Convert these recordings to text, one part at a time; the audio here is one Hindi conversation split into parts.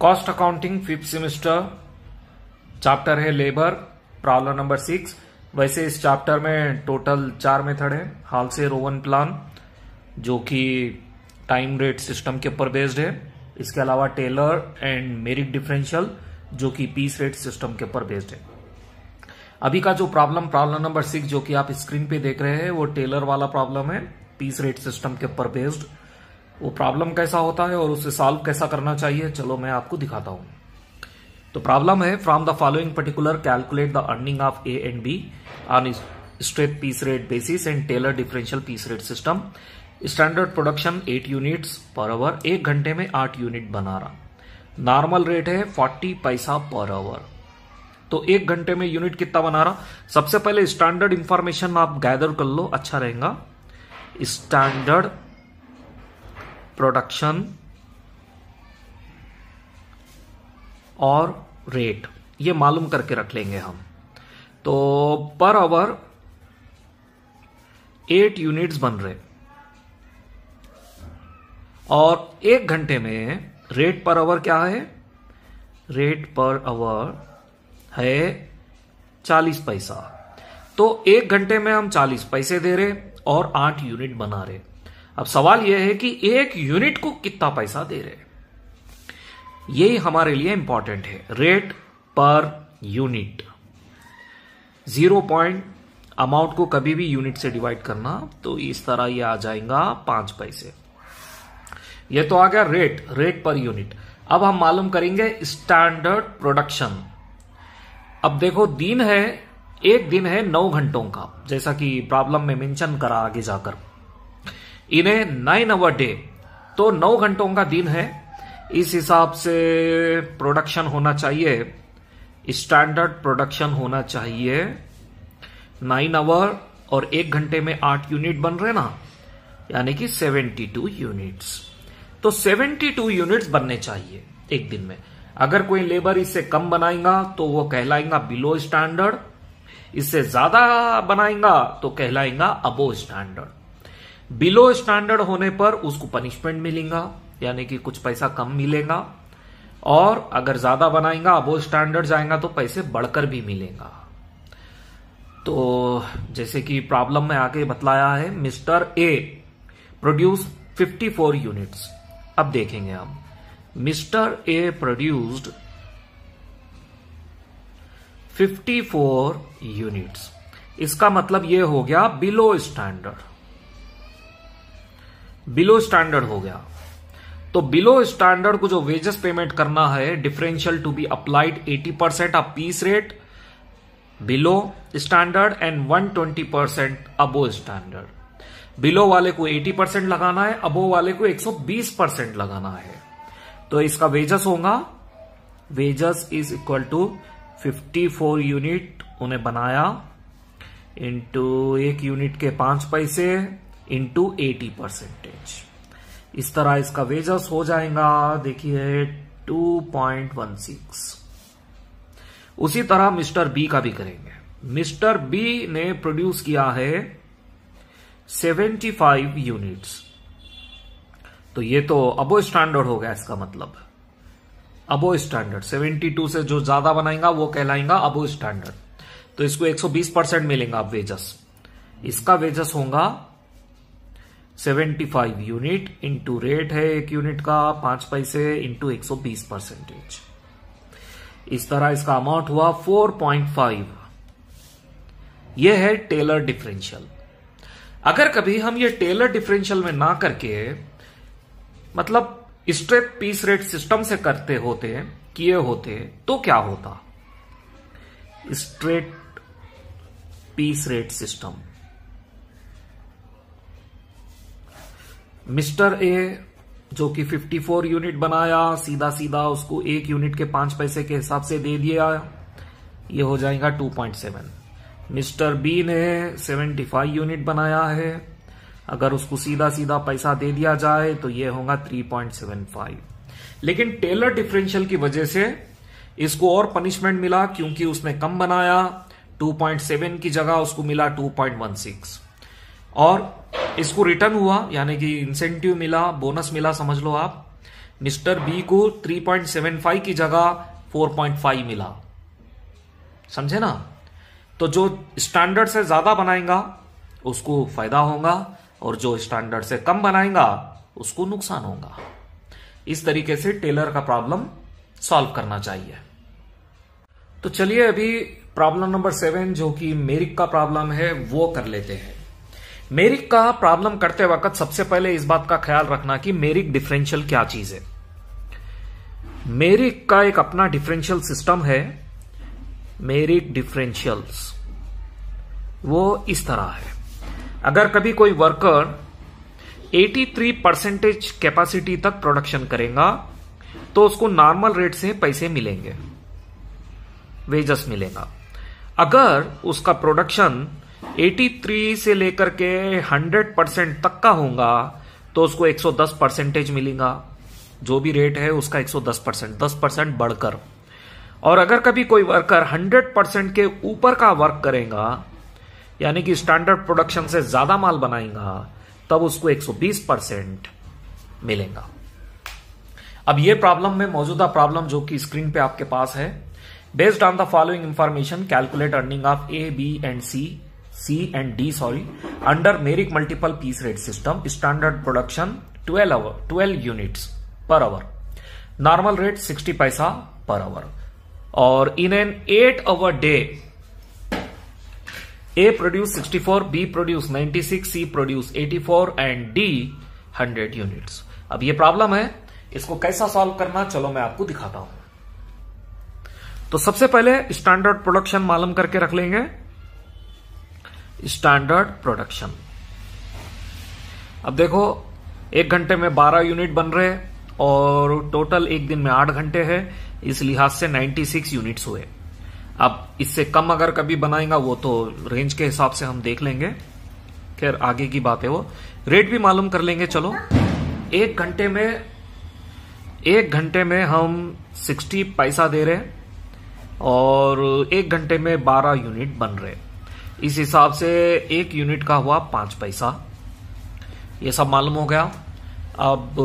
Cost accounting 5th semester, chapter है लेबर, प्रॉब्लम नंबर 6। वैसे इस चैप्टर में टोटल 4 मेथड है। हाल से रोवन प्लान जो कि टाइम रेट सिस्टम के ऊपर बेस्ड है, इसके अलावा टेलर एंड मेरिट डिफरेंशियल जो कि पीस रेट सिस्टम के ऊपर बेस्ड है। अभी का जो प्रॉब्लम नंबर 6 जो कि आप स्क्रीन पे देख रहे हैं वो टेलर वाला प्रॉब्लम है, पीस रेट सिस्टम के ऊपर बेस्ड। वो प्रॉब्लम कैसा होता है और उसे सॉल्व कैसा करना चाहिए, चलो मैं आपको दिखाता हूं। तो प्रॉब्लम है, from the following particular calculate the earning of A and B on straight piece rate basis and Taylor differential piece rate system. Standard production 8 units per hour, 1 घंटे में 8 यूनिट बना रहा। नॉर्मल रेट है 40 पैसा पर आवर। तो 1 घंटे में यूनिट कितना बना रहा। सबसे पहले स्टैंडर्ड इंफॉर्मेशन आप गैदर कर लो, अच्छा रहेगा। स्टैंडर्ड प्रोडक्शन और रेट ये मालूम करके रख लेंगे हम। तो पर आवर 8 यूनिट्स बन रहे और 1 घंटे में रेट पर आवर क्या है, रेट पर आवर है 40 पैसा। तो 1 घंटे में हम 40 पैसे दे रहे और 8 यूनिट बना रहे। अब सवाल यह है कि 1 यूनिट को कितना पैसा दे रहे, यही हमारे लिए इंपॉर्टेंट है। Rate per unit 0 point amount को कभी भी यूनिट से डिवाइड करना, तो इस तरह ये आ जाएगा 5 पैसे। ये तो आ गया रेट पर यूनिट। अब हम मालूम करेंगे स्टैंडर्ड प्रोडक्शन। अब देखो दिन है, एक दिन है 9 घंटों का, जैसा कि प्रॉब्लम में मेंशन करा आगे जाकर। इन्हें 9 आवर डे, तो 9 घंटों का दिन है। इस हिसाब से प्रोडक्शन होना चाहिए, स्टैंडर्ड प्रोडक्शन होना चाहिए 9 आवर और 1 घंटे में 8 यूनिट बन रहे ना, यानी कि 72 यूनिट्स। तो 72 यूनिट्स बनने चाहिए एक दिन में। अगर कोई लेबर इससे कम बनाएगा तो वो कहलाएगा बिलो स्टैंडर्ड, इससे ज्यादा बनाएगा तो कहलाएगा अबो स्टैंडर्ड। बिलो स्टैंडर्ड होने पर उसको पनिशमेंट मिलेगा, यानी कि कुछ पैसा कम मिलेगा, और अगर ज्यादा बनाएगा अबो स्टैंडर्ड जाएगा तो पैसे बढ़कर भी मिलेगा। तो जैसे कि प्रॉब्लम में आगे बतलाया है, मिस्टर ए प्रोड्यूस 54 यूनिट्स। अब देखेंगे हम, मिस्टर ए प्रोड्यूस्ड 54 यूनिट्स। इसका मतलब यह हो गया बिलो स्टैंडर्ड, बिलो स्टैंडर्ड हो गया। तो बिलो स्टैंडर्ड को जो वेजेस पेमेंट करना है, differential to be applied 80% of piece rate below standard and 120% above standard. Below वाले को 80% लगाना है, अबो वाले को 120% लगाना है। तो इसका वेजेस होगा, wages is equal to 54 unit उन्हें बनाया इंटू 1 यूनिट के 5 पैसे इंटू 80%। इस तरह इसका वेजेस हो जाएगा, देखिए 2.16। उसी तरह मिस्टर बी का भी करेंगे। मिस्टर बी ने प्रोड्यूस किया है 75 यूनिट्स। तो ये तो अबो स्टैंडर्ड हो गया, इसका मतलब अबो स्टैंडर्ड 72 से जो ज्यादा बनाएगा वो कहलाएगा अबो स्टैंडर्ड। तो इसको 120% मिलेगा अब वेजेस। इसका वेजेस होगा 75 यूनिट इंटू रेट है 1 यूनिट का 5 पैसे इंटू 120%। इस तरह इसका अमाउंट हुआ 4.5। यह है टेलर डिफरेंशियल। अगर कभी हम ये टेलर डिफरेंशियल में ना करके मतलब स्ट्रेट पीस रेट सिस्टम से करते होते, किए होते, तो क्या होता। Straight piece rate system, mister A जो कि 54 यूनिट बनाया, सीधा सीधा उसको 1 यूनिट के 5 पैसे के हिसाब से दे दिया, ये हो जाएगा 2.7। मिस्टर बी ने 75 यूनिट बनाया है, अगर उसको सीधा सीधा पैसा दे दिया जाए तो ये होगा 3.75। लेकिन टेलर डिफरेंशियल की वजह से इसको और पनिशमेंट मिला, क्योंकि उसने कम बनाया, 2.7 की जगह उसको मिला 2.16 और इसको रिटर्न हुआ, यानी कि इंसेंटिव मिला, बोनस मिला समझ लो आप, मिस्टर बी को 3.75 की जगह 4.5 मिला, समझे ना। तो जो स्टैंडर्ड से ज्यादा बनाएगा उसको फायदा होगा और जो स्टैंडर्ड से कम बनाएगा उसको नुकसान होगा। इस तरीके से टेलर का प्रॉब्लम सॉल्व करना चाहिए। तो चलिए अभी प्रॉब्लम नंबर 7 जो कि मेरिक का प्रॉब्लम है वो कर लेते हैं। मेरिक का प्रॉब्लम करते वक्त सबसे पहले इस बात का ख्याल रखना कि मेरिक डिफरेंशियल क्या चीज है। मेरिक का एक अपना डिफरेंशियल सिस्टम है। मेरिक डिफरेंशियल्स वो इस तरह है, अगर कभी कोई वर्कर 83% कैपेसिटी तक प्रोडक्शन करेगा तो उसको नॉर्मल रेट से पैसे मिलेंगे, वेजस मिलेगा। अगर उसका प्रोडक्शन 83 से लेकर के 100% तक का होगा तो उसको 110% मिलेगा, जो भी रेट है उसका 110%, 10% बढ़कर। और अगर कभी कोई वर्कर 100% के ऊपर का वर्क करेगा, यानी कि स्टैंडर्ड प्रोडक्शन से ज्यादा माल बनाएगा, तब उसको 120% मिलेगा। अब ये प्रॉब्लम में मौजूदा प्रॉब्लम जो कि स्क्रीन पे आपके पास है, based on the following information calculate earning of A B and C and D under Merrick multiple piece rate system, standard production 12 units per hour, normal rate 60 पैसा पर आवर, और in an 8 hour day A produce 64, B produce 96, C produce 84 and D 100 units। अब ये प्रॉब्लम है, इसको कैसा सॉल्व करना चलो मैं आपको दिखाता हूं। तो सबसे पहले स्टैंडर्ड प्रोडक्शन मालूम करके रख लेंगे। स्टैंडर्ड प्रोडक्शन, अब देखो 1 घंटे में 12 यूनिट बन रहे और टोटल एक दिन में 8 घंटे है, इस लिहाज से 96 यूनिट्स हुए। अब इससे कम अगर कभी बनाएगा वो तो रेंज के हिसाब से हम देख लेंगे, खैर आगे की बात है वो। रेट भी मालूम कर लेंगे चलो। 1 घंटे में हम 60 पैसा दे रहे और 1 घंटे में 12 यूनिट बन रहे, इस हिसाब से 1 यूनिट का हुआ 5 पैसा। ये सब मालूम हो गया। अब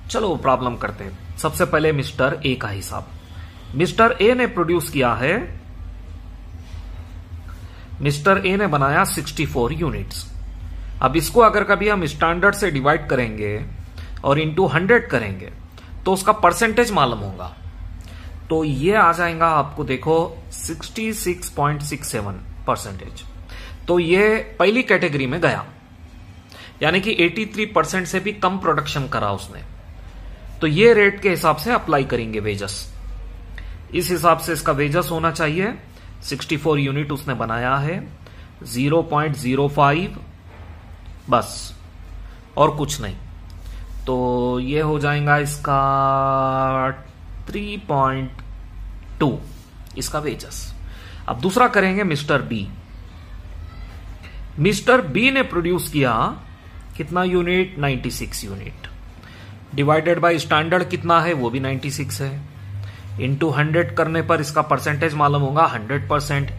चलो प्रॉब्लम करते हैं। सबसे पहले मिस्टर ए का हिसाब। मिस्टर ए ने प्रोड्यूस किया है, मिस्टर ए ने बनाया 64 यूनिट्स। अब इसको अगर कभी हम स्टैंडर्ड से डिवाइड करेंगे और इंटू 100 करेंगे तो उसका परसेंटेज मालूम होगा। तो ये आ जाएगा आपको देखो 66.67%। तो ये पहली कैटेगरी में गया, यानी कि 83% से भी कम प्रोडक्शन करा उसने। तो ये रेट के हिसाब से अप्लाई करेंगे वेजस। इस हिसाब से इसका वेजस होना चाहिए 64 यूनिट उसने बनाया है, 0.05 बस और कुछ नहीं। तो ये हो जाएगा इसका 3.2 इसका वेजस। अब दूसरा करेंगे मिस्टर बी। मिस्टर बी ने प्रोड्यूस किया कितना unit, 96 unit, divided by standard कितना है वो भी 96 है, इंटू 100 करने पर इसका परसेंटेज मालूम होगा 100%।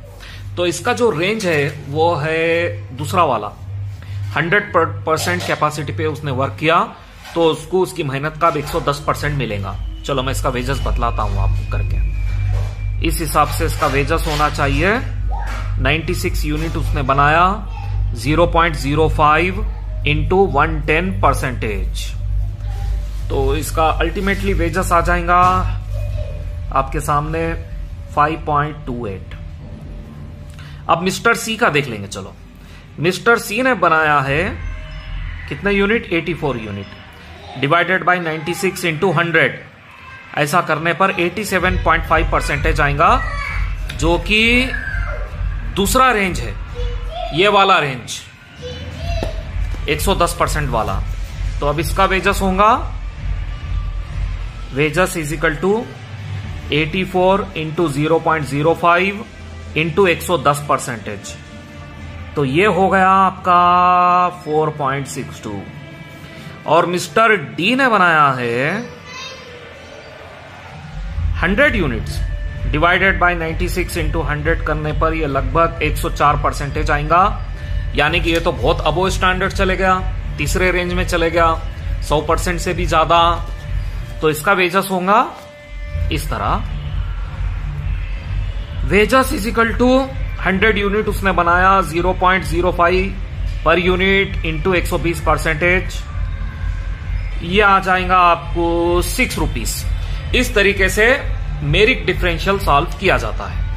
तो इसका जो रेंज है वो है दूसरा वाला, 100% कैपेसिटी पे उसने वर्क किया तो उसको उसकी मेहनत का 110% मिलेगा। चलो मैं इसका वेजस बतलाता हूं आपको करके। इस हिसाब से इसका वेजस होना चाहिए 96 यूनिट उसने बनाया, 0.05 इंटू 110%। तो इसका अल्टीमेटली वेजस आ जाएगा आपके सामने 5.28। अब मिस्टर सी का देख लेंगे चलो। मिस्टर सी ने बनाया है कितने unit, 84 unit, divided by 96 into 100। ऐसा करने पर 87.5% आएगा, जो कि दूसरा रेंज है, ये वाला रेंज 110% वाला। तो अब इसका वेजस होगा, wages is equal to 84 into 0.05 into 110%। तो ये हो गया आपका 4.62। और मिस्टर डी ने बनाया है 100 यूनिट्स, डिवाइडेड बाय 96 इंटू 100 करने पर ये लगभग 104% आएगा, यानी कि ये तो बहुत अबो स्टैंडर्ड चले गया, तीसरे रेंज में चले गया, 100% से भी ज्यादा। तो इसका वेजस होगा इस तरह, wages is equal to 100 unit उसने बनाया 0.05 पर यूनिट इंटू 120%, ये आ जाएगा आपको 6 रुपीस। इस तरीके से मेरिट डिफरेंशियल सॉल्व किया जाता है।